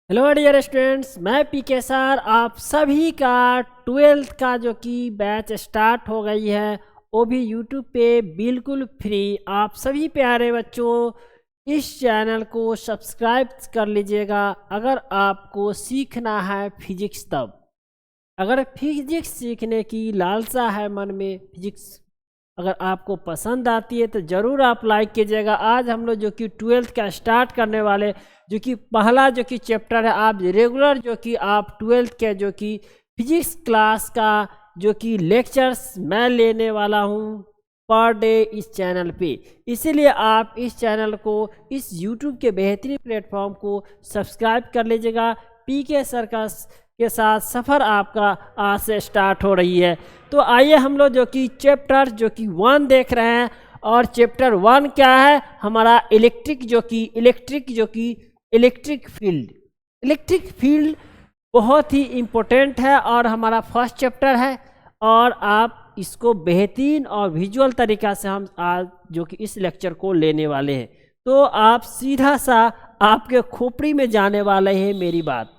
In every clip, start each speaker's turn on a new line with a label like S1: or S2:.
S1: Hello dear students, मैं पीके sir आप सभी का 12th का जो कि बैच स्टार्ट हो गई है वो भी यूट्यूब पे बिल्कुल फ्री। आप सभी प्यारे बच्चों इस चैनल को सब्सक्राइब कर लीजिएगा अगर आपको सीखना है फिजिक्स। तब अगर फिजिक्स सीखने की लालसा है मन में, फिजिक्स अगर आपको पसंद आती है तो ज़रूर आप लाइक कीजिएगा। आज हम लोग जो कि 12th का स्टार्ट करने वाले जो कि पहला जो कि चैप्टर है, आप रेगुलर जो कि आप 12th के जो कि फिजिक्स क्लास का जो कि लेक्चर्स मैं लेने वाला हूँ पर डे इस चैनल पे। इसीलिए आप इस चैनल को, इस यूट्यूब के बेहतरीन प्लेटफॉर्म को सब्सक्राइब कर लीजिएगा। पीके सर का के साथ सफ़र आपका आज से स्टार्ट हो रही है। तो आइए हम लोग जो कि चैप्टर जो कि 1 देख रहे हैं। और चैप्टर 1 क्या है हमारा? Electric field. इलेक्ट्रिक फील्ड बहुत ही इम्पोर्टेंट है और हमारा फर्स्ट चैप्टर है। और आप इसको बेहतरीन और विजुअल तरीक़ा से हम आज जो कि इस लेक्चर को लेने वाले हैं। तो आप सीधा सा आपके खोपड़ी में जाने वाले हैं। मेरी बात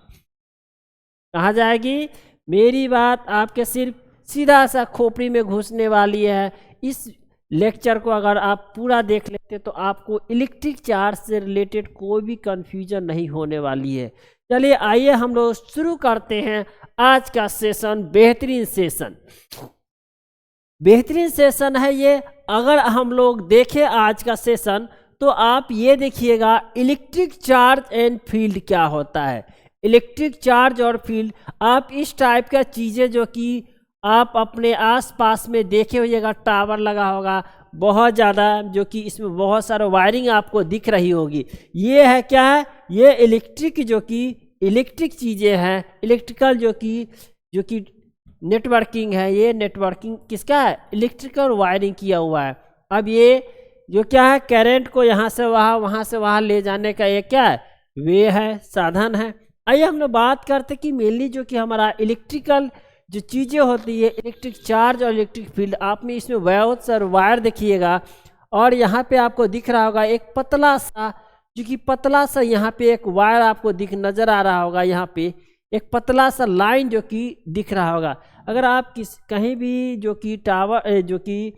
S1: कहाँ जाएगी? मेरी बात आपके सिर्फ सीधा सा खोपड़ी में घुसने वाली है। इस लेक्चर को अगर आप पूरा देख लेते तो आपको इलेक्ट्रिक चार्ज से रिलेटेड कोई भी कंफ्यूजन नहीं होने वाली है। चलिए आइए हम लोग शुरू करते हैं आज का सेशन। बेहतरीन सेशन है ये। अगर हम लोग देखें आज का सेशन तो आप ये देखिएगा इलेक्ट्रिक चार्ज एंड फील्ड क्या होता है। इलेक्ट्रिक चार्ज और फील्ड, आप इस टाइप का चीज़ें जो कि आप अपने आसपास में देखे होइएगा, टावर लगा होगा बहुत ज़्यादा, जो कि इसमें बहुत सारा वायरिंग आपको दिख रही होगी। ये है क्या है? ये इलेक्ट्रिक चीज़ें हैं। इलेक्ट्रिकल जो कि नेटवर्किंग है। ये नेटवर्किंग किसका है? इलेक्ट्रिकल वायरिंग किया हुआ है। अब ये जो क्या है, करंट को यहाँ से वहाँ से वहाँ ले जाने का ये क्या है? वे है, साधन है। आइए हम लोग बात करते कि मेनली जो कि हमारा इलेक्ट्रिकल जो चीज़ें होती है, इलेक्ट्रिक चार्ज और इलेक्ट्रिक फील्ड, आप में इसमें बहुत सारे वायर देखिएगा। और यहाँ पे आपको दिख रहा होगा एक पतला सा यहाँ पे एक वायर आपको नज़र आ रहा होगा। यहाँ पे एक पतला सा लाइन जो कि दिख रहा होगा। अगर आप कहीं भी जो कि टावर जो कि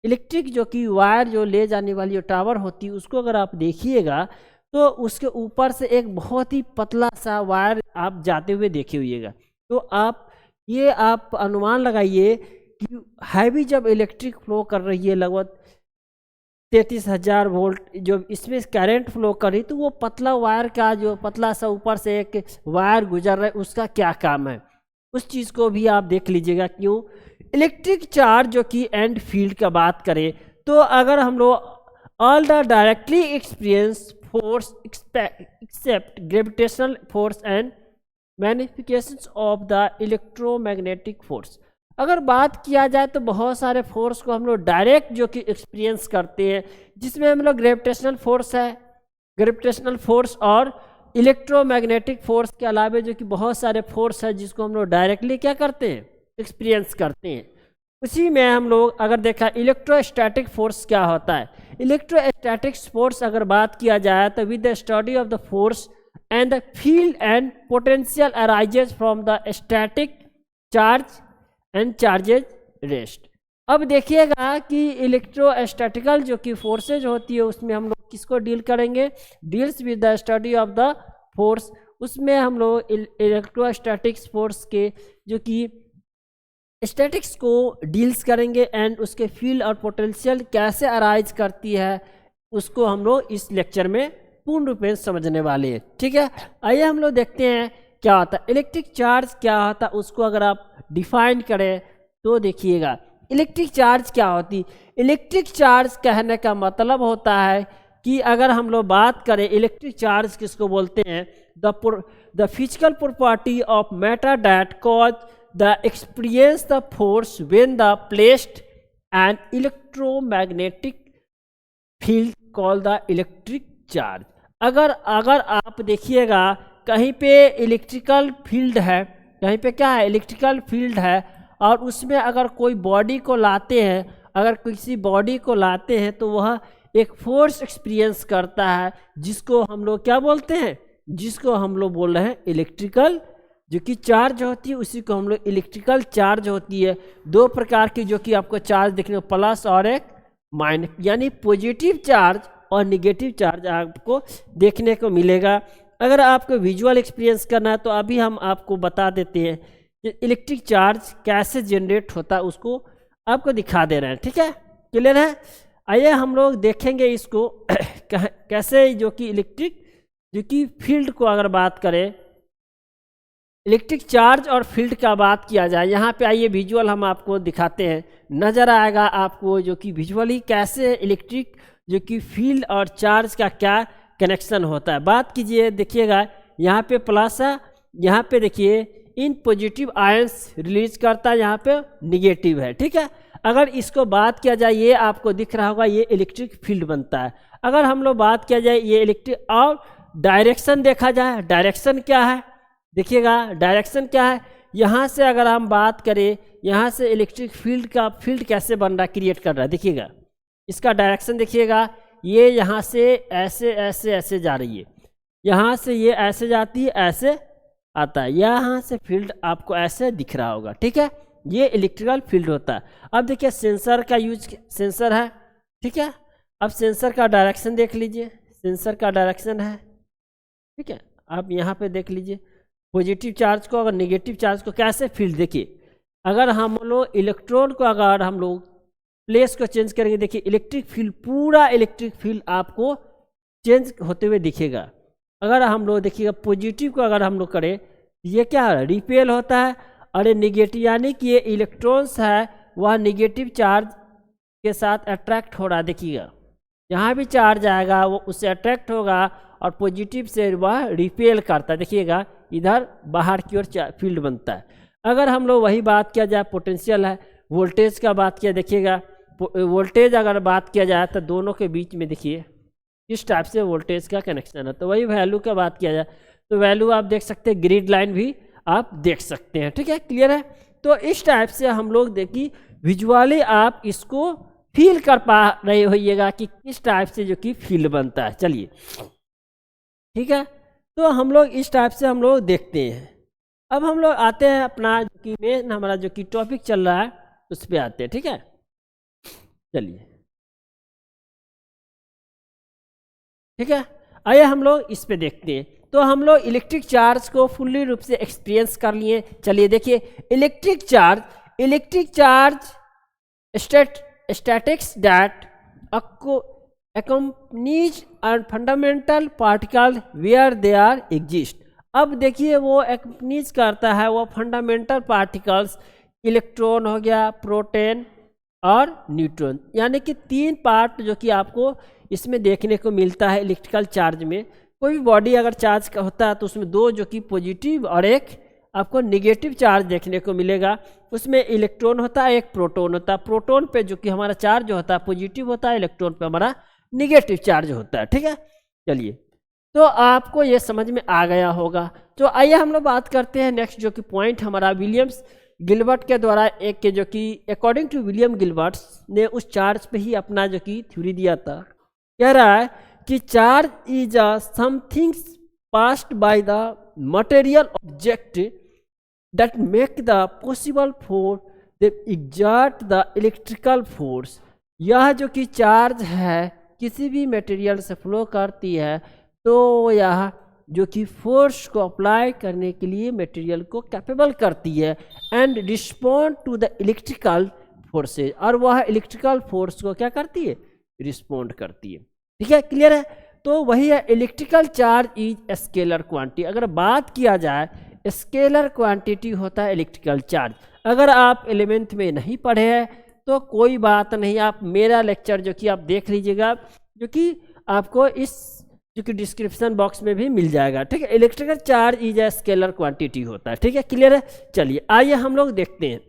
S1: इलेक्ट्रिक जो कि वायर जो ले जाने वाली जो टावर होती है उसको अगर आप देखिएगा तो उसके ऊपर से एक बहुत ही पतला सा वायर आप जाते हुए देखे होइएगा। तो आप अनुमान लगाइए कि हैवी जब इलेक्ट्रिक फ्लो कर रही है, लगभग 33,000 वोल्ट जो इसमें करंट फ्लो कर रही, तो वो पतला वायर का जो पतला सा ऊपर से एक वायर गुजर रहा है उसका क्या काम है, उस चीज़ को भी आप देख लीजिएगा। क्यों? इलेक्ट्रिक चार्ज जो कि एंड फील्ड का बात करें तो अगर हम लोग all the directly experience force except gravitational force and manifestations of the electromagnetic force। अगर बात किया जाए तो बहुत सारे फोर्स को हम लोग डायरेक्ट जो कि एक्सपीरियंस करते हैं, जिसमें हम लोग ग्रेविटेशनल फोर्स और इलेक्ट्रोमैग्नेटिक फोर्स के अलावा जो कि बहुत सारे फोर्स है जिसको हम लोग डायरेक्टली क्या करते हैं? एक्सपीरियंस करते हैं। उसी में हम लोग अगर देखा इलेक्ट्रोस्टैटिक फोर्स क्या होता है। इलेक्ट्रोस्टैटिक फोर्स अगर बात किया जाए तो with the study of the force and the field and potential arises from the static charge and charges rest. अब देखिएगा कि इलेक्ट्रोस्टैटिकल जो कि फोर्सेज होती है उसमें हम लोग किसको डील करेंगे? Deals with the study of the force. उसमें हम लोग इलेक्ट्रोस्टैटिक्स फोर्स के जो कि स्टैटिक्स को डील्स करेंगे एंड उसके फील्ड और पोटेंशियल कैसे अराइज करती है उसको हम लोग इस लेक्चर में पूर्ण रूप में समझने वाले हैं। ठीक है, आइए हम लोग देखते हैं क्या होता है इलेक्ट्रिक चार्ज। क्या होता है उसको अगर आप डिफाइन करें तो देखिएगा इलेक्ट्रिक चार्ज क्या होती। इलेक्ट्रिक चार्ज कहने का मतलब होता है कि अगर हम लोग बात करें इलेक्ट्रिक चार्ज किसको बोलते हैं? The physical property of matter that cause the experience the force when the placed an electromagnetic field called the electric charge। अगर आप देखिएगा कहीं पे इलेक्ट्रिकल फील्ड है, कहीं पे क्या है? इलेक्ट्रिकल फील्ड है और उसमें अगर कोई बॉडी को लाते हैं, अगर किसी बॉडी को लाते हैं तो वह एक फोर्स एक्सपीरियंस करता है जिसको हम लोग क्या बोलते हैं? जिसको हम लोग बोल रहे हैं इलेक्ट्रिकल, जो कि चार्ज होती है उसी को हम लोग इलेक्ट्रिकल चार्ज होती है। दो प्रकार की जो कि आपको चार्ज देखने को, प्लस और एक माइनस, यानी पॉजिटिव चार्ज और निगेटिव चार्ज आपको देखने को मिलेगा। अगर आपको विजुअल एक्सपीरियंस करना है तो अभी हम आपको बता देते हैं कि इलेक्ट्रिक चार्ज कैसे जनरेट होता है, उसको आपको दिखा दे रहे हैं। ठीक है, क्लियर है? आइए हम लोग देखेंगे इसको कैसे, जो कि इलेक्ट्रिक जो कि फील्ड को अगर बात करें, इलेक्ट्रिक चार्ज और फील्ड का बात किया जाए, यहाँ पे आइए विजुअल हम आपको दिखाते हैं, नज़र आएगा आपको जो कि विजुअली कैसे इलेक्ट्रिक जो कि फील्ड और चार्ज का क्या कनेक्शन होता है। बात कीजिए, देखिएगा यहाँ पे प्लस है, यहाँ पे देखिए इन पॉजिटिव आयंस रिलीज करता है, यहाँ पे निगेटिव है। ठीक है, अगर इसको बात किया जाए, ये आपको दिख रहा होगा, ये इलेक्ट्रिक फील्ड बनता है। अगर हम लोग बात किया जाए ये इलेक्ट्रिक, और डायरेक्शन देखा जाए, डायरेक्शन क्या है, देखिएगा डायरेक्शन क्या है। यहाँ से अगर हम बात करें, यहाँ से इलेक्ट्रिक फील्ड का फील्ड कैसे बन रहा है, क्रिएट कर रहा है, देखिएगा इसका डायरेक्शन देखिएगा, ये यहाँ से ऐसे ऐसे ऐसे जा रही है, यहाँ से ये ऐसे जाती है, ऐसे आता है, यहाँ से फील्ड आपको ऐसे दिख रहा होगा। ठीक है, ये इलेक्ट्रिकल फील्ड होता है। अब देखिए सेंसर का यूज, सेंसर है, ठीक है, अब सेंसर का डायरेक्शन देख लीजिए, सेंसर का डायरेक्शन है। ठीक है, आप यहाँ पे देख लीजिए पॉजिटिव चार्ज को, अगर नेगेटिव चार्ज को कैसे फील्ड, देखिए अगर हम लोग इलेक्ट्रॉन को अगर हम लोग प्लेस को चेंज करेंगे, देखिए इलेक्ट्रिक फील्ड, पूरा इलेक्ट्रिक फील्ड आपको चेंज होते हुए दिखेगा। अगर हम लोग देखिएगा पॉजिटिव को अगर हम लोग करें, ये क्या है, रिपेल होता है, और ये निगेटिव, यानी कि ये इलेक्ट्रॉन्स है वह निगेटिव चार्ज के साथ अट्रैक्ट हो रहा है। देखिएगा यहाँ भी चार्ज आएगा, वो उससे अट्रैक्ट होगा, और पॉजिटिव से वह रिपेल करता है। देखिएगा इधर बाहर की ओर फील्ड बनता है। अगर हम लोग वही बात किया जाए, पोटेंशियल है, वोल्टेज का बात किया, देखिएगा वोल्टेज अगर बात किया जाए तो दोनों के बीच में देखिए इस टाइप से वोल्टेज का कनेक्शन है। तो वही वैल्यू का बात किया जाए तो वैल्यू आप देख सकते हैं, ग्रिड लाइन भी आप देख सकते हैं। ठीक है, क्लियर है? तो इस टाइप से हम लोग देखिए विजुअली आप इसको फील कर पा रहे होइएगा कि किस टाइप से जो कि फील्ड बनता है। चलिए ठीक है, तो हम लोग इस टाइप से हम लोग देखते हैं। अब हम लोग आते हैं अपना जो कि मेन हमारा जो कि टॉपिक चल रहा है उस पर आते हैं। ठीक है, चलिए ठीक है, आइए हम लोग इस पे देखते हैं। तो हम लोग इलेक्ट्रिक चार्ज को फुल्ली रूप से एक्सपीरियंस कर लिए। चलिए देखिए, electric charge statics that accompanies and fundamental particle where they are exist। अब देखिए वो accompanies करता है वो फंडामेंटल पार्टिकल्स, इलेक्ट्रॉन हो गया, प्रोटॉन और न्यूट्रॉन, यानी कि तीन पार्ट जो कि आपको इसमें देखने को मिलता है इलेक्ट्रिकल चार्ज में। कोई भी बॉडी अगर चार्ज का होता है तो उसमें दो जो कि पॉजिटिव और एक आपको निगेटिव चार्ज देखने को मिलेगा। उसमें इलेक्ट्रॉन होता है, एक प्रोटॉन होता है। प्रोटॉन पे जो कि हमारा चार्ज होता है पॉजिटिव होता है, इलेक्ट्रॉन पे हमारा निगेटिव चार्ज होता है। ठीक है, चलिए तो आपको ये समझ में आ गया होगा। तो आइए हम लोग बात करते हैं नेक्स्ट जो कि पॉइंट हमारा विलियम्स गिलबर्ट के द्वारा एक के जो कि अकॉर्डिंग टू विलियम गिलबर्ट ने उस चार्ज पे ही अपना जो कि थ्योरी दिया था। कह रहा है कि charge is a somethings passed by the material object that make the possible for the exert the electrical force. यह जो कि चार्ज है किसी भी मटेरियल से फ्लो करती है तो यह जो कि फोर्स को अप्लाई करने के लिए मटेरियल को कैपेबल करती है and respond to the electrical forces, और वह इलेक्ट्रिकल फोर्स को क्या करती है, रिस्पॉन्ड करती है। ठीक है, क्लियर है? तो वही है electrical charge is scalar quantity. अगर बात किया जाए स्केलर क्वांटिटी होता है इलेक्ट्रिकल चार्ज। अगर आप 11th में नहीं पढ़े हैं तो कोई बात नहीं, आप मेरा लेक्चर जो कि आप देख लीजिएगा, जो कि आपको इस जो कि डिस्क्रिप्शन बॉक्स में भी मिल जाएगा। ठीक है, electrical charge is a scalar quantity होता है। ठीक है, क्लियर है? चलिए आइए हम लोग देखते हैं।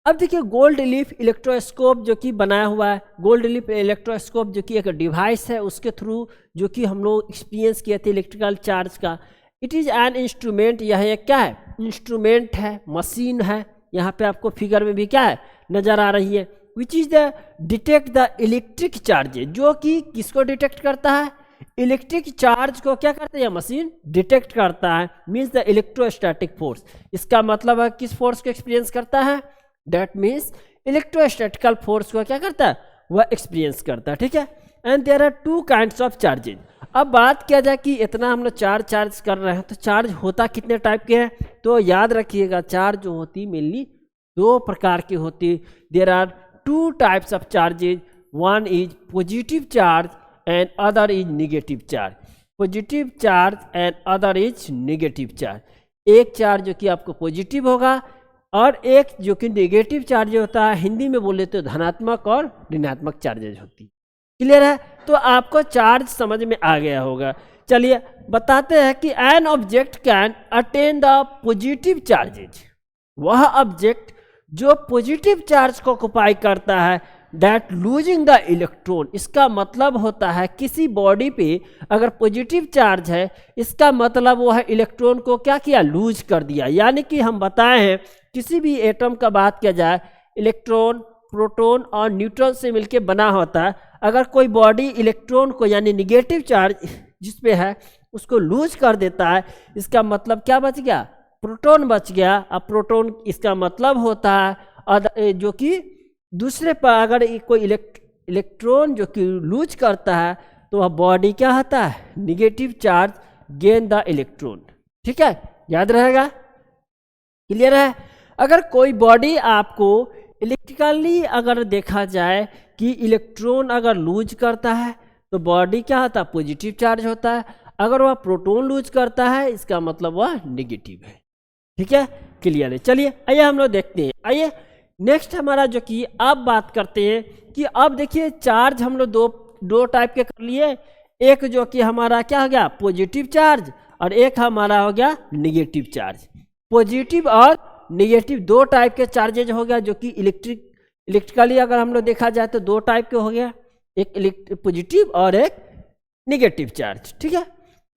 S1: अब देखिए गोल्ड लीफ इलेक्ट्रोस्कोप जो कि बनाया हुआ है। गोल्ड लीफ इलेक्ट्रोस्कोप जो कि एक डिवाइस है, उसके थ्रू जो कि हम लोग एक्सपीरियंस किए थे इलेक्ट्रिकल चार्ज का। इट इज़ एन इंस्ट्रूमेंट, यह एक क्या है, इंस्ट्रूमेंट है, मशीन है। यहाँ पे आपको फिगर में भी क्या है नजर आ रही है, which is the detect the electric charge, जो कि किसको डिटेक्ट करता है, इलेक्ट्रिक चार्ज को क्या करता है, मशीन डिटेक्ट करता है, मीन्स द इलेक्ट्रोस्टैटिक फोर्स। इसका मतलब है किस फोर्स को एक्सपीरियंस करता है, दैट मीन्स इलेक्ट्रोस्टैटिकल फोर्स को क्या करता है, वह एक्सपीरियंस करता है। ठीक है, and there are two kinds of charges. अब बात किया जाए कि इतना हम लोग चार्ज कर रहे हैं, तो चार्ज होता कितने टाइप के हैं, तो याद रखिएगा चार्ज जो होती मेनली दो प्रकार की होती। There are two types of charges, one is positive charge and other is negative charge. Positive charge and other is negative charge. एक चार्ज जो कि आपको पॉजिटिव होगा और एक जो कि नेगेटिव चार्ज होता है, हिंदी में बोले तो धनात्मक और ऋणात्मक चार्जेज होती है। क्लियर है, तो आपको चार्ज समझ में आ गया होगा। चलिए बताते हैं कि an object can attain the positive charges, वह ऑब्जेक्ट जो पॉजिटिव चार्ज को ऑक्युपाई करता है, दैट लूजिंग द इलेक्ट्रॉन। इसका मतलब होता है किसी बॉडी पे अगर पॉजिटिव चार्ज है, इसका मतलब वह इलेक्ट्रॉन को क्या किया, लूज कर दिया। यानी कि हम बताए हैं किसी भी एटम का बात किया जाए, इलेक्ट्रॉन, प्रोटॉन और न्यूट्रॉन से मिलकर बना होता है। अगर कोई बॉडी इलेक्ट्रॉन को यानी निगेटिव चार्ज जिस पे है उसको लूज कर देता है, इसका मतलब क्या बच गया, प्रोटॉन बच गया। अब प्रोटॉन इसका मतलब होता है जो कि दूसरे पर अगर कोई इलेक्ट्रॉन जो कि लूज करता है तो वह बॉडी क्या होता है, negative charge gain the electron. ठीक है, याद रहेगा, क्लियर है। अगर कोई बॉडी आपको इलेक्ट्रिकली अगर देखा जाए कि इलेक्ट्रॉन अगर लूज करता है तो बॉडी क्या होता है, पॉजिटिव चार्ज होता है। अगर वह प्रोटॉन लूज करता है इसका मतलब वह निगेटिव है। ठीक है, क्लियर है। चलिए आइए हम लोग देखते हैं। आइए नेक्स्ट हमारा जो कि अब बात करते हैं कि अब देखिए चार्ज हम लोग दो टाइप के कर लिए। एक जो कि हमारा क्या हो गया, पॉजिटिव चार्ज, और एक हमारा हो गया निगेटिव चार्ज। पॉजिटिव और निगेटिव दो टाइप के चार्जेज हो गया, जो कि इलेक्ट्रिकली अगर हम लोग देखा जाए तो दो टाइप के हो गया, एक पॉजिटिव और एक निगेटिव चार्ज। ठीक है,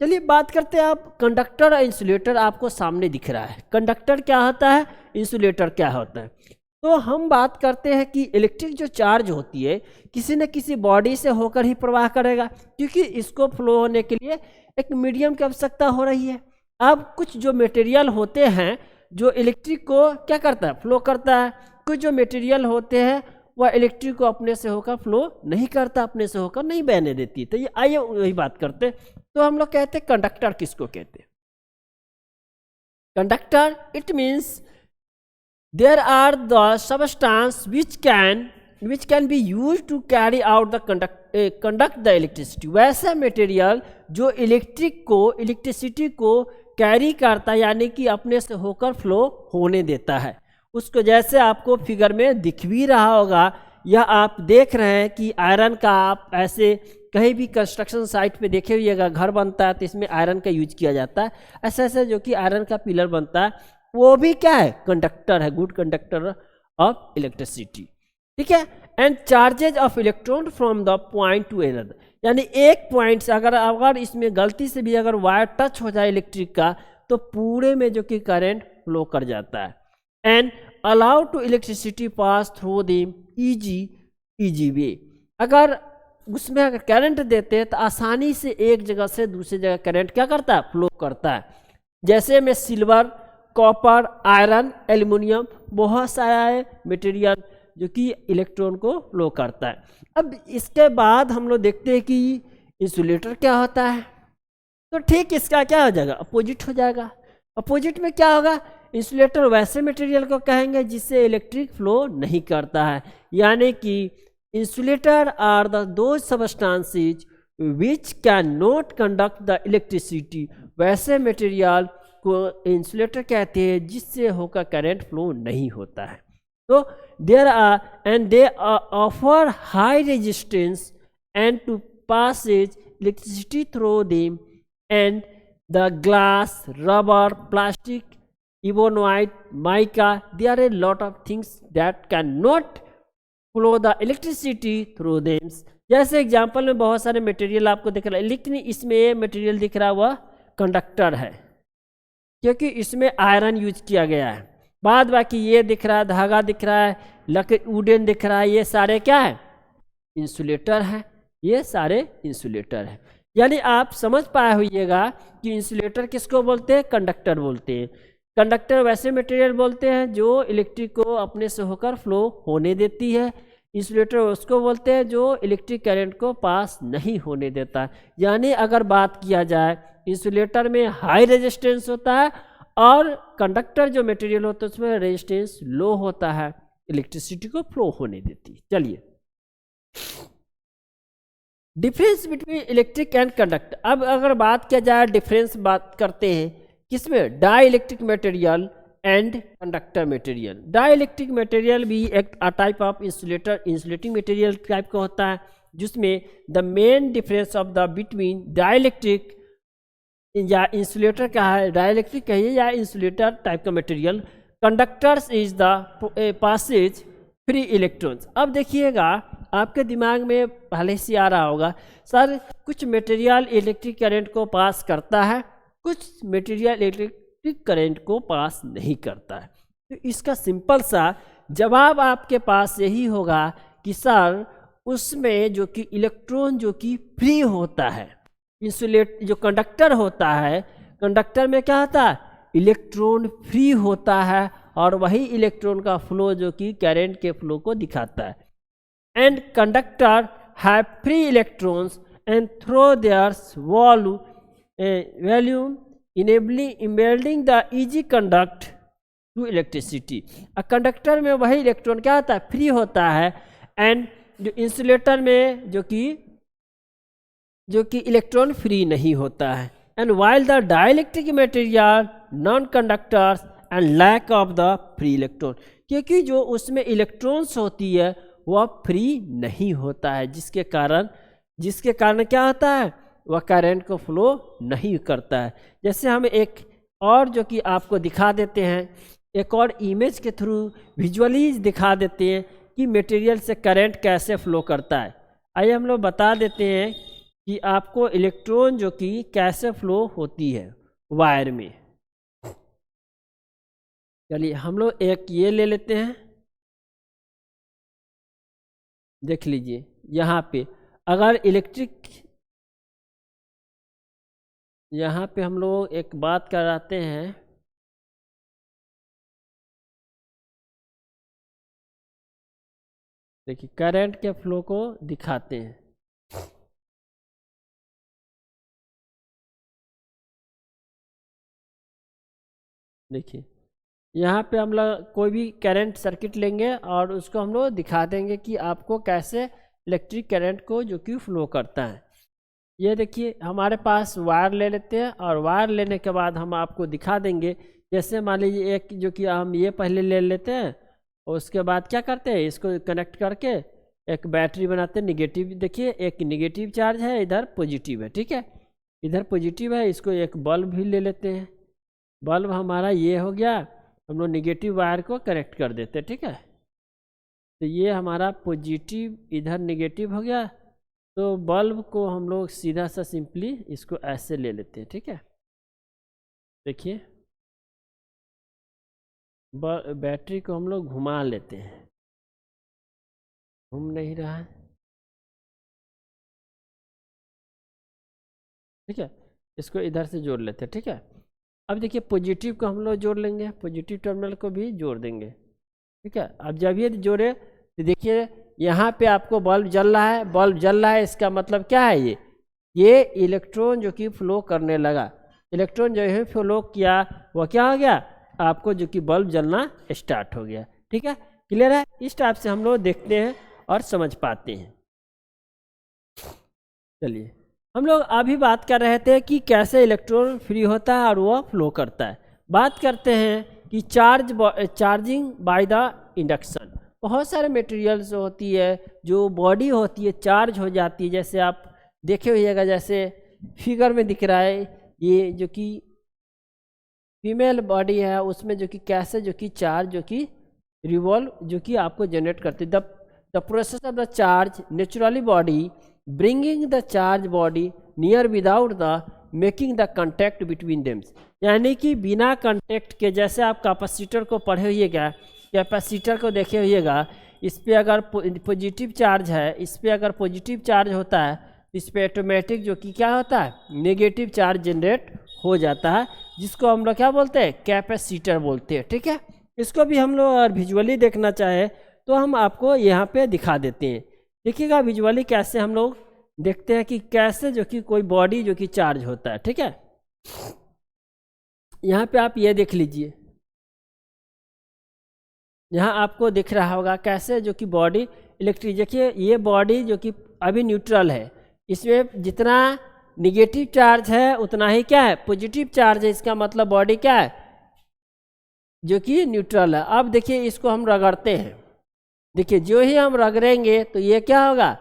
S1: चलिए बात करते हैं। आप कंडक्टर और इंसुलेटर आपको सामने दिख रहा है। कंडक्टर क्या होता है, इंसुलेटर क्या होता है। तो हम बात करते हैं कि इलेक्ट्रिक जो चार्ज होती है किसी न किसी बॉडी से होकर ही प्रवाह करेगा, क्योंकि इसको फ्लो होने के लिए एक मीडियम की आवश्यकता हो रही है। अब कुछ जो मटेरियल होते हैं जो इलेक्ट्रिक को क्या करता है, फ्लो करता है। कुछ जो मटेरियल होते हैं वह इलेक्ट्रिक को अपने से होकर फ्लो नहीं करता, अपने से होकर नहीं बहने देती। तो ये आइए वही बात करते। तो हम लोग कहते हैं कंडक्टर किसको कहते हैं, conductor it means there are the substance which can be used to carry out the conduct the electricity। वैसा मटेरियल जो इलेक्ट्रिसिटी को कैरी करता है, यानी कि अपने से होकर फ्लो होने देता है उसको। जैसे आपको फिगर में दिख भी रहा होगा, यह आप देख रहे हैं कि आयरन का, आप ऐसे कहीं भी कंस्ट्रक्शन साइट पे देखे हुएगा, घर बनता है तो इसमें आयरन का यूज किया जाता है। ऐसे ऐसे जो कि आयरन का पिलर बनता है वो भी क्या है, कंडक्टर है, गुड कंडक्टर ऑफ इलेक्ट्रिसिटी। ठीक है, and charges of electron from the point two another, यानी एक पॉइंट से अगर इसमें गलती से भी अगर वायर टच हो जाए इलेक्ट्रिक का तो पूरे में जो कि करंट फ्लो कर जाता है। And allow to electricity pass through the easy way. अगर उसमें अगर करंट देते हैं तो आसानी से एक जगह से दूसरी जगह करंट क्या करता है, फ्लो करता है। जैसे में सिल्वर, कॉपर, आयरन, एल्युमिनियम, बहुत सारा है मटेरियल जो कि इलेक्ट्रॉन को फ्लो करता है। अब इसके बाद हम लोग देखते हैं कि इंसुलेटर क्या होता है। तो ठीक इसका क्या हो जाएगा, अपोजिट हो जाएगा। अपोजिट में क्या होगा, इंसुलेटर वैसे मटेरियल को कहेंगे जिससे इलेक्ट्रिक फ्लो नहीं करता है, यानी कि इंसुलेटर आर दो substances which can not conduct the electricity. वैसे मटेरियल को इंसुलेटर कहते हैं जिससे होकर करंट फ्लो नहीं होता है। तो they offer high resistance and to passes electricity through them, and the glass, rubber, plastic, ebonite, mica, there are a lot of things that can not flow the electricity through them. जैसे example में बहुत सारे material आपको दिख रहा है, लेकिन इसमें ये मटेरियल दिख रहा है वह कंडक्टर है, क्योंकि इसमें आयरन यूज किया गया है। बाद बाकी ये दिख रहा है, धागा दिख रहा है, लकड़ी, वुडन दिख रहा है, ये सारे क्या है, इंसुलेटर है। ये सारे इंसुलेटर है। यानी आप समझ पाए होइएगा कि इंसुलेटर किसको बोलते हैं, कंडक्टर बोलते हैं। कंडक्टर वैसे मटेरियल बोलते हैं जो इलेक्ट्रिक को अपने से होकर फ्लो होने देती है। इंसुलेटर उसको बोलते हैं जो इलेक्ट्रिक करंट को पास नहीं होने देता। यानी अगर बात किया जाए, इंसुलेटर में हाई रेजिस्टेंस होता है और कंडक्टर जो मटेरियल होता है उसमें रेजिस्टेंस लो होता है, इलेक्ट्रिसिटी को फ्लो होने देती है। चलिए, difference between electric and conductor. अब अगर बात किया जाए, डिफरेंस बात करते हैं किसमें, dielectric material and conductor material. Dielectric material भी एक type of insulating material type का होता है, जिसमें the main difference of the between dielectric या इंसुलेटर का है, डाई इलेक्ट्रिक कहिए या इंसुलेटर टाइप का material, conductors is the passes free electrons. अब देखिएगा, आपके दिमाग में पहले से आ रहा होगा, सर कुछ मटेरियल इलेक्ट्रिक करंट को पास करता है, कुछ मटेरियल इलेक्ट्रिक करंट को पास नहीं करता है। तो इसका सिंपल सा जवाब आपके पास यही होगा कि सर उसमें जो कि इलेक्ट्रॉन जो कि फ्री होता है, इंसुलेट जो कंडक्टर होता है, कंडक्टर में क्या होता है, इलेक्ट्रॉन फ्री होता है और वही इलेक्ट्रॉन का फ्लो जो कि करंट के फ्लो को दिखाता है। And conductor have free electrons and through their volume enabling the easy conduct to electricity. Conductor में वही इलेक्ट्रॉन क्या होता है, फ्री होता है, एंड जो इंसुलेटर में जो कि इलेक्ट्रॉन फ्री नहीं होता है। And while the dielectric material non conductors and lack of the free electron, क्योंकि जो उसमें इलेक्ट्रॉन्स होती है वह फ्री नहीं होता है, जिसके कारण क्या होता है, वह करंट को फ्लो नहीं करता है। जैसे हम एक और जो कि आपको दिखा देते हैं, एक और इमेज के थ्रू विजुअली दिखा देते हैं कि मटेरियल से करंट कैसे फ्लो करता है। आइए हम लोग बता देते हैं कि आपको इलेक्ट्रॉन जो कि कैसे फ्लो होती है वायर में। चलिए हम लोग एक ये ले लेते हैं, देख लीजिए यहाँ पे, अगर इलेक्ट्रिक, यहाँ पे हम लोग एक बात कराते हैं, देखिए करंट के फ्लो को दिखाते हैं। देखिए यहाँ पे हम लोग कोई भी करंट सर्किट लेंगे और उसको हम लोग दिखा देंगे कि आपको कैसे इलेक्ट्रिक करंट को जो कि फ्लो करता है। ये देखिए हमारे पास वायर ले लेते हैं और वायर लेने के बाद हम आपको दिखा देंगे। जैसे मान लीजिए एक जो कि हम ये पहले ले लेते हैं और उसके बाद क्या करते हैं, इसको कनेक्ट करके एक बैटरी बनाते हैं। निगेटिव, देखिए एक निगेटिव चार्ज है, इधर पॉजिटिव है, ठीक है, इधर पॉजिटिव है। इसको एक बल्ब भी ले लेते हैं, बल्ब हमारा ये हो गया, हम लोग निगेटिव वायर को कनेक्ट कर देते हैं, ठीक है। तो ये हमारा पॉजिटिव इधर निगेटिव हो गया, तो बल्ब को हम लोग सीधा सा सिंपली इसको ऐसे ले लेते हैं, ठीक है। देखिए बैटरी को हम लोग घुमा लेते हैं, घूम नहीं रहा है, ठीक है। इसको इधर से जोड़ लेते हैं, ठीक है। अब देखिए पॉजिटिव को हम लोग जोड़ लेंगे, पॉजिटिव टर्मिनल को भी जोड़ देंगे, ठीक है। अब जब ये जोड़े तो देखिए यहाँ पे आपको बल्ब जल रहा है, बल्ब जल रहा है, इसका मतलब क्या है, ये इलेक्ट्रॉन जो कि फ्लो करने लगा। इलेक्ट्रॉन जो है फ्लो किया वह क्या हो गया, आपको जो कि बल्ब जलना स्टार्ट हो गया, ठीक है। क्लियर है, इस टाइप से हम लोग देखते हैं और समझ पाते हैं। चलिए हम लोग अभी बात कर रहे थे कि कैसे इलेक्ट्रॉन फ्री होता है और वह फ्लो करता है। बात करते हैं कि चार्जिंग बाय द इंडक्शन। बहुत सारे मटेरियल्स होती है जो बॉडी होती है चार्ज हो जाती है, जैसे आप देखे होइएगा, जैसे फिगर में दिख रहा है, ये जो कि फीमेल बॉडी है उसमें जो कि कैसे जो कि चार्ज जो कि रिवॉल्व जो कि आपको जनरेट करती है। The process of the charge naturally body bringing the charge body near without the making the contact between them, यानी कि बिना कंटेक्ट के, जैसे आप कैपेसिटर को पढ़े होइएगा, कैपेसिटर को देखे होइएगा, इस पर अगर पॉजिटिव चार्ज है, इस पर अगर पॉजिटिव चार्ज होता है इस पे ऑटोमेटिक जो कि क्या होता है नेगेटिव चार्ज जनरेट हो जाता है, जिसको हम लोग क्या बोलते हैं कैपेसिटर बोलते हैं। ठीक है, इसको भी हम लोग अगर विजुअली देखना चाहे तो हम आपको यहाँ पे दिखा देते हैं। देखिएगा विजुअली कैसे हम लोग देखते हैं कि कैसे जो कि कोई बॉडी जो कि चार्ज होता है। ठीक है, यहाँ पे आप ये देख लीजिए, यहाँ आपको दिख रहा होगा कैसे जो कि बॉडी इलेक्ट्रिक, देखिए ये बॉडी जो कि अभी न्यूट्रल है, इसमें जितना निगेटिव चार्ज है उतना ही क्या है पॉजिटिव चार्ज है। इसका मतलब बॉडी क्या है जो कि न्यूट्रल है। अब देखिए इसको हम रगड़ते हैं, देखिए जो ही हम रगड़ेंगे तो ये क्या होगा,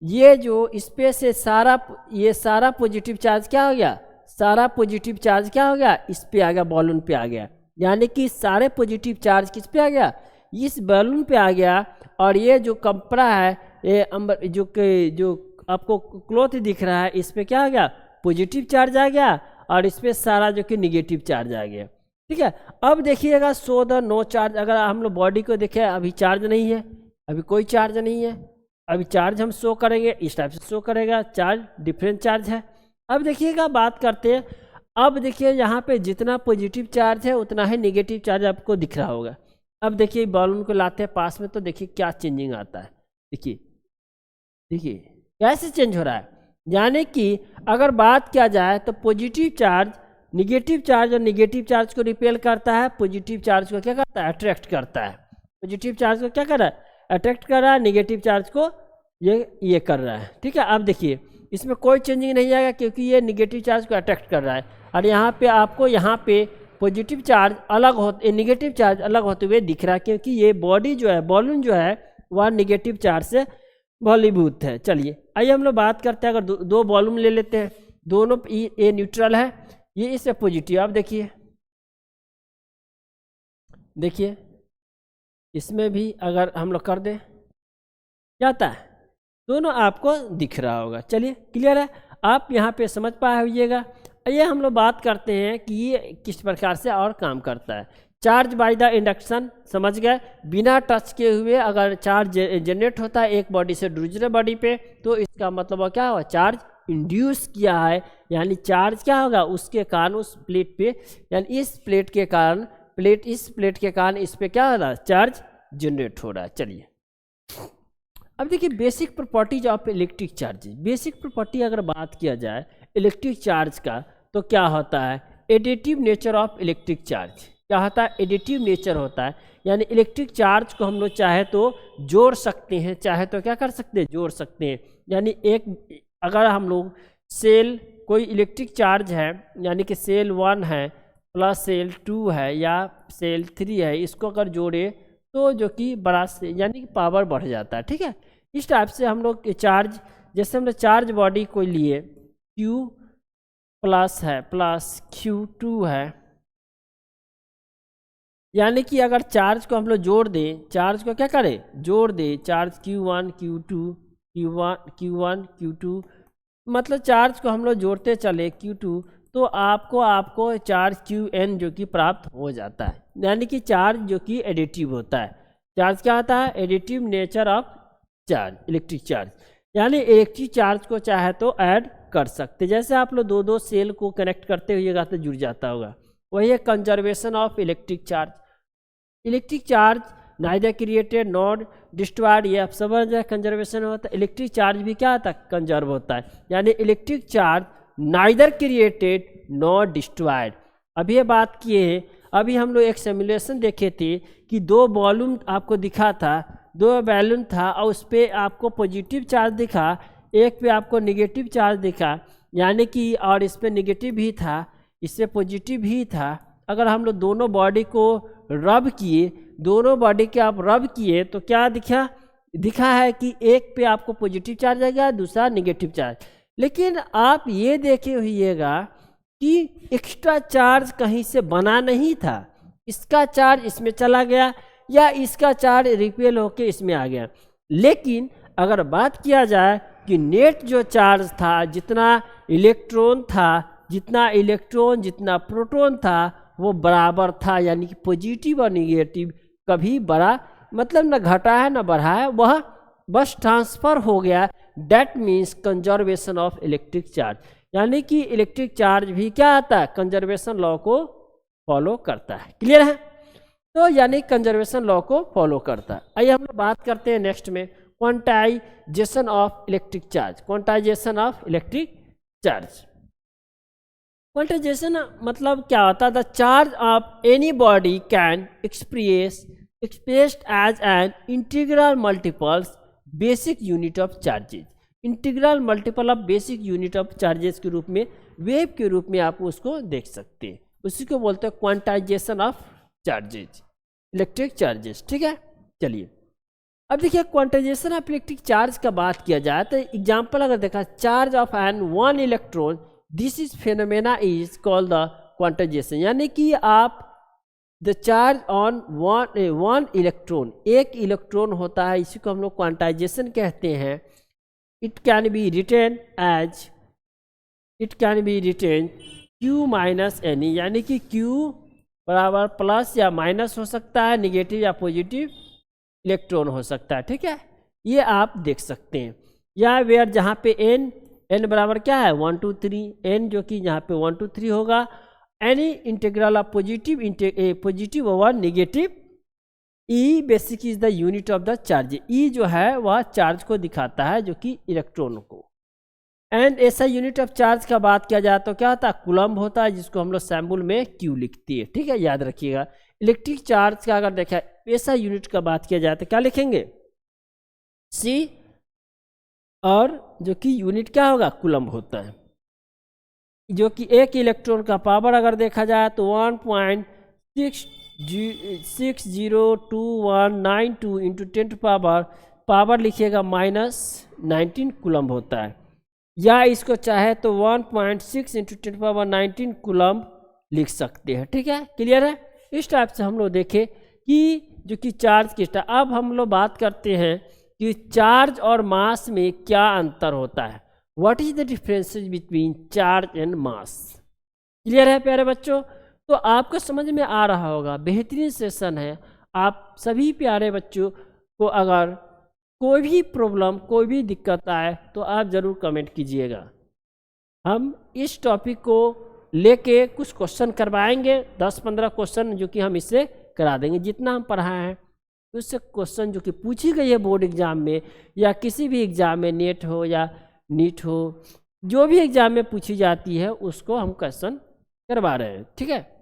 S1: ये जो इस पे से ये सारा पॉजिटिव चार्ज क्या हो गया, सारा पॉजिटिव चार्ज क्या हो गया इस पे आ गया, बॉलून पे आ गया। यानी कि सारे पॉजिटिव चार्ज किस पे आ गया, इस बलून पे आ गया। और ये जो कपड़ा है, ये जो आपको क्लॉथ दिख रहा है, इस पे क्या आ गया पॉजिटिव चार्ज आ गया, और इस पे सारा जो कि निगेटिव चार्ज आ गया। ठीक है, अब देखिएगा सो द नो चार्ज, अगर हम लोग बॉडी को देखें अभी चार्ज नहीं है, अभी कोई चार्ज नहीं है, अभी चार्ज हम शो करेंगे इस टाइप से शो करेगा, चार्ज डिफरेंट चार्ज है। अब देखिएगा बात करते हैं, अब देखिए यहाँ पे जितना पॉजिटिव चार्ज है उतना ही निगेटिव चार्ज आपको दिख रहा होगा। अब देखिए बॉलून को लाते हैं पास में तो देखिए क्या चेंजिंग आता है, देखिए कैसे चेंज हो रहा है। यानी कि अगर बात किया जाए तो पॉजिटिव चार्ज निगेटिव चार्ज और निगेटिव चार्ज को रिपेल करता है, पॉजिटिव चार्ज को क्या करता है अट्रैक्ट करता है। पॉजिटिव चार्ज को क्या कर रहा है अट्रैक्ट कर रहा है, निगेटिव चार्ज को ये कर रहा है। ठीक है, अब देखिए इसमें कोई चेंजिंग नहीं आएगा क्योंकि ये निगेटिव चार्ज को अट्रैक्ट कर रहा है, और यहाँ पे आपको यहाँ पे पॉजिटिव चार्ज अलग होते निगेटिव चार्ज अलग होते हुए दिख रहा है, क्योंकि ये बॉडी जो है बॉलून जो है वह निगेटिव चार्ज से भलीभूत है। चलिए आइए हम लोग बात करते हैं, अगर दो बॉलून ले लेते हैं, दोनों ये न्यूट्रल है, ये इससे पॉजिटिव। आप देखिए इसमें भी अगर हम लोग कर दें क्या आता है, दोनों आपको दिख रहा होगा। चलिए क्लियर है, आप यहाँ पे समझ पाए होइएगा। ये हम लोग बात करते हैं कि ये किस प्रकार से और काम करता है। चार्ज बाय द इंडक्शन समझ गए, बिना टच के हुए अगर चार्ज जनरेट होता है एक बॉडी से दूसरे बॉडी पे, तो इसका मतलब क्या हुआ चार्ज इंड्यूस किया है, यानी चार्ज क्या होगा उसके कारण उस प्लेट पे, यानी इस प्लेट के कारण इस पे क्या हो रहा है चार्ज जनरेट हो रहा है। चलिए अब देखिए basic properties of electric charges. Basic property अगर बात किया जाए इलेक्ट्रिक चार्ज का तो क्या होता है additive nature of electric charge. क्या होता है एडिटिव नेचर होता है, यानी इलेक्ट्रिक चार्ज को हम लोग चाहे तो जोड़ सकते हैं, चाहे तो क्या कर सकते हैं जोड़ सकते हैं। यानी अगर हम लोग सेल कोई इलेक्ट्रिक चार्ज है, यानी कि सेल 1 है प्लस सेल 2 है या सेल 3 है, इसको अगर जोड़े तो जो कि बड़ा से यानी कि पावर बढ़ जाता है। ठीक है, इस टाइप से हम लोग चार्ज, जैसे हमने चार्ज बॉडी को लिए Q प्लस है प्लस Q2 है, यानी कि अगर चार्ज को हम लोग जोड़ दें, चार्ज को क्या करें जोड़ दें, चार्ज Q1 Q2 मतलब चार्ज को हम लोग जोड़ते चले Q2, तो आपको चार्ज Qn जो कि प्राप्त हो जाता है। यानी कि चार्ज जो कि एडिटिव होता है। चार्ज क्या होता है additive nature of charge electric charge, यानी इलेक्ट्रिक चार्ज को चाहे तो ऐड कर सकते। जैसे आप लोग दो सेल को कनेक्ट करते हुएगा तो जुड़ जाता होगा, वही है conservation of electric charge. Electric charge neither created not destroyed, ये आप समझ जाए कंजर्वेशन होता है। इलेक्ट्रिक चार्ज भी क्या होता है कंजर्व होता है, यानी electric charge neither created not destroyed. अभी ये बात किए हैं, अभी हम लोग एक सिमुलेशन देखे थे कि 2 बॉलून आपको दिखा था, 2 बैलून था और उस पर आपको पॉजिटिव चार्ज दिखा, एक पे आपको निगेटिव चार्ज दिखा, यानी कि और इस पर निगेटिव भी था इससे पॉजिटिव भी था। अगर हम लोग दोनों बॉडी को रब किए, दोनों बॉडी के आप रब किए तो क्या दिखा है कि एक पे आपको पॉजिटिव चार्ज आ गया, दूसरा निगेटिव चार्ज। लेकिन आप ये देखे होइएगा कि एक्स्ट्रा चार्ज कहीं से बना नहीं था, इसका चार्ज इसमें चला गया या इसका चार्ज रिपेल होके इसमें आ गया। लेकिन अगर बात किया जाए कि नेट जो चार्ज था, जितना इलेक्ट्रॉन जितना प्रोटॉन था वो बराबर था, यानी कि पॉजिटिव और निगेटिव कभी बड़ा मतलब न घटा है न बढ़ा है, वह बस ट्रांसफ़र हो गया that means conservation of electric charge, यानी कि इलेक्ट्रिक चार्ज भी क्या आता है, कंजर्वेशन लॉ को फॉलो करता है। क्लियर है? तो यानी कंजर्वेशन लॉ को फॉलो करता है। आइए हम लोग बात करते हैं नेक्स्ट में quantisation of electric charge. Quantisation of electric charge, quantisation मतलब क्या होता है, the charge of any body can expressed as an integral multiples basic unit of charges. Integral multiple of basic unit of charges के रूप में, wave के रूप में आप उसको देख सकते हैं। उसी को बोलते हैं quantization of charges, electric charges. ठीक है, चलिए अब देखिए क्वांटाइजेशन ऑफ इलेक्ट्रिक चार्ज का बात किया जाए तो एग्जाम्पल अगर देखा, charge of an one electron, this is phenomena is called the quantisation, यानी कि आप the charge on one electron, एक इलेक्ट्रॉन होता है, इसी को हम लोग क्वांटाइजेशन कहते हैं। It can be written Q minus any, यानी कि Q बराबर प्लस या माइनस हो सकता है, निगेटिव या पॉजिटिव इलेक्ट्रॉन हो सकता है। ठीक है, ये आप देख सकते हैं। या वेयर जहाँ पे n बराबर क्या है 1 2 3, n जो कि यहाँ पे 1 2 3 होगा, any integral of positive over negative, E basic is the unit of the charge. E जो है वह चार्ज को दिखाता है, जो कि इलेक्ट्रॉन को। एंड ऐसा यूनिट ऑफ चार्ज का बात किया जाए तो क्या होता है, कूलम्ब होता है, जिसको हम लोग सैम्बुल में Q लिखती है। ठीक है, याद रखिएगा। इलेक्ट्रिक चार्ज का अगर देखा ऐसा यूनिट का बात किया जाए तो क्या लिखेंगे, C, और जो कि यूनिट क्या होगा, कूलम्ब होता है। जो कि एक इलेक्ट्रॉन का पावर अगर देखा जाए तो 1.6029192 इंटू 10 पावर लिखिएगा -19 कूलम्ब होता है। या इसको चाहे तो 1.6 इंटू 10 कूलम्ब लिख सकते हैं। ठीक है, क्लियर है? इस टाइप से हम लोग देखें कि जो कि चार्ज की स्टाइल। अब हम लोग बात करते हैं कि चार्ज और मास में क्या अंतर होता है। What is the difference between charge and mass. Clear है प्यारे बच्चों? तो आपको समझ में आ रहा होगा, बेहतरीन सेशन है। आप सभी प्यारे बच्चों को अगर कोई भी प्रॉब्लम, कोई भी दिक्कत आए तो आप ज़रूर कमेंट कीजिएगा। हम इस टॉपिक को लेके कुछ क्वेश्चन करवाएंगे, 10-15 क्वेश्चन जो कि हम इससे करा देंगे। जितना हम पढ़ाए हैं उससे क्वेश्चन जो कि पूछी गई है बोर्ड एग्जाम में या किसी भी एग्जाम में, नेट हो या नीट हो, जो भी एग्जाम में पूछी जाती है उसको हम क्वेश्चन करवा रहे हैं। ठीक है,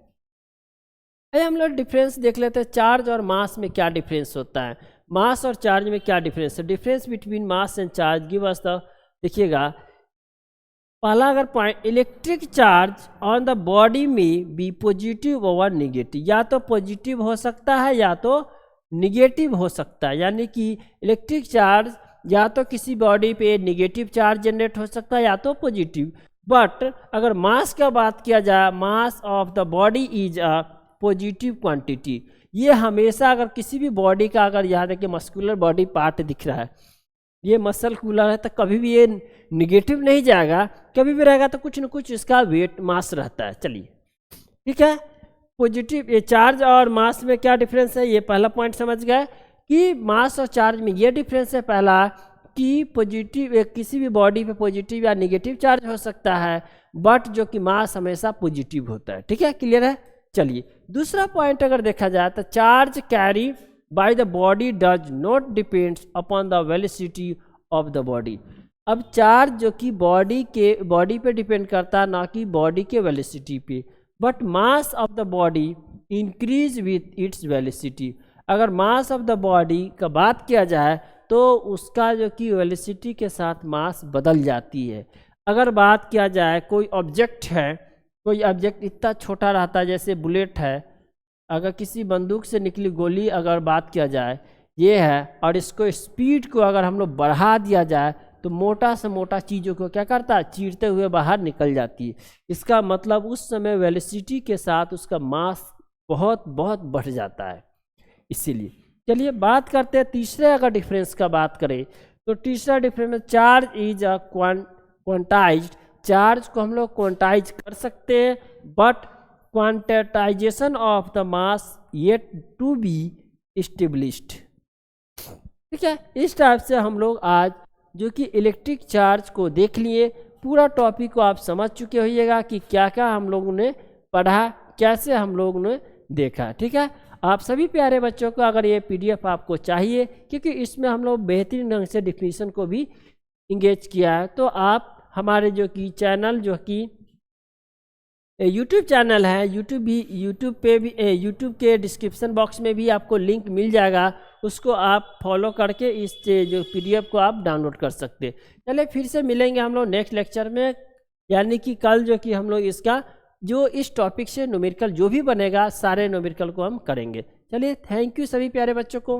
S1: आइए हम लोग डिफरेंस देख लेते हैं। चार्ज और मास में क्या डिफरेंस होता है, मास और चार्ज में क्या डिफरेंस है। Difference between mass and charge give us the, देखिएगा पहला अगर point, electric charge on the body में बी पॉजिटिव ओवर निगेटिव, या तो पॉजिटिव हो सकता है या तो निगेटिव हो सकता है। यानी कि इलेक्ट्रिक चार्ज या तो किसी बॉडी पे निगेटिव चार्ज जनरेट हो सकता है या तो पॉजिटिव। बट अगर मास का बात किया जाए, mass of the body is a positive quantity. ये हमेशा अगर किसी भी बॉडी का, अगर यहाँ देखिए मस्कुलर बॉडी पार्ट दिख रहा है, ये मसल कूलर है, तो कभी भी ये निगेटिव नहीं जाएगा, कभी भी रहेगा तो कुछ न कुछ इसका वेट मास रहता है। चलिए ठीक है, पॉजिटिव, ये चार्ज और मास में क्या डिफरेंस है, ये पहला पॉइंट समझ गए कि मास और चार्ज में ये डिफरेंस है पहला कि पॉजिटिव, किसी भी बॉडी पे पॉजिटिव या निगेटिव चार्ज हो सकता है, बट जो कि मास हमेशा पॉजिटिव होता है। ठीक है, क्लियर है? चलिए दूसरा पॉइंट अगर देखा जाए तो charge carry by the body does not depends upon the velocity of the body. अब चार्ज जो कि बॉडी पे डिपेंड करता है, ना कि बॉडी के वेलोसिटी पे, but mass of the body increase with its velocity. अगर मास ऑफ द बॉडी का बात किया जाए तो उसका जो कि वेलोसिटी के साथ मास बदल जाती है। अगर बात किया जाए कोई ऑब्जेक्ट है, कोई ऑब्जेक्ट इतना छोटा रहता है जैसे बुलेट है, अगर किसी बंदूक से निकली गोली अगर बात किया जाए ये है, और इसको स्पीड को अगर हम लोग बढ़ा दिया जाए तो मोटा से मोटा चीज़ों को क्या करता है, चीरते हुए बाहर निकल जाती है। इसका मतलब उस समय वेलोसिटी के साथ उसका मास बहुत बहुत बढ़ जाता है। इसीलिए चलिए बात करते हैं तीसरे अगर डिफरेंस का बात करें तो तीसरा difference, charge is a quantised. चार्ज को हम लोग क्वांटाइज कर सकते हैं, but quantisation of the mass yet to be established. ठीक है, इस टाइप से हम लोग आज जो कि इलेक्ट्रिक चार्ज को देख लिए। पूरा टॉपिक को आप समझ चुके होइएगा कि क्या क्या हम लोगों ने पढ़ा, कैसे हम लोगों ने देखा। ठीक है, आप सभी प्यारे बच्चों को अगर ये पीडीएफ आपको चाहिए, क्योंकि इसमें हम लोग बेहतरीन ढंग से डिफिनीशन को भी इंगेज किया है, तो आप हमारे जो कि चैनल जो कि यूट्यूब चैनल है, यूट्यूब पे भी यूट्यूब के डिस्क्रिप्शन बॉक्स में भी आपको लिंक मिल जाएगा, उसको आप फॉलो करके इस जो पीडीएफ को आप डाउनलोड कर सकते हैं। चलिए फिर से मिलेंगे हम लोग नेक्स्ट लेक्चर में, यानी कि कल जो कि हम लोग इसका जो इस टॉपिक से न्यूमेरिकल जो भी बनेगा सारे न्यूमेरिकल को हम करेंगे। चलिए थैंक यू सभी प्यारे बच्चों को।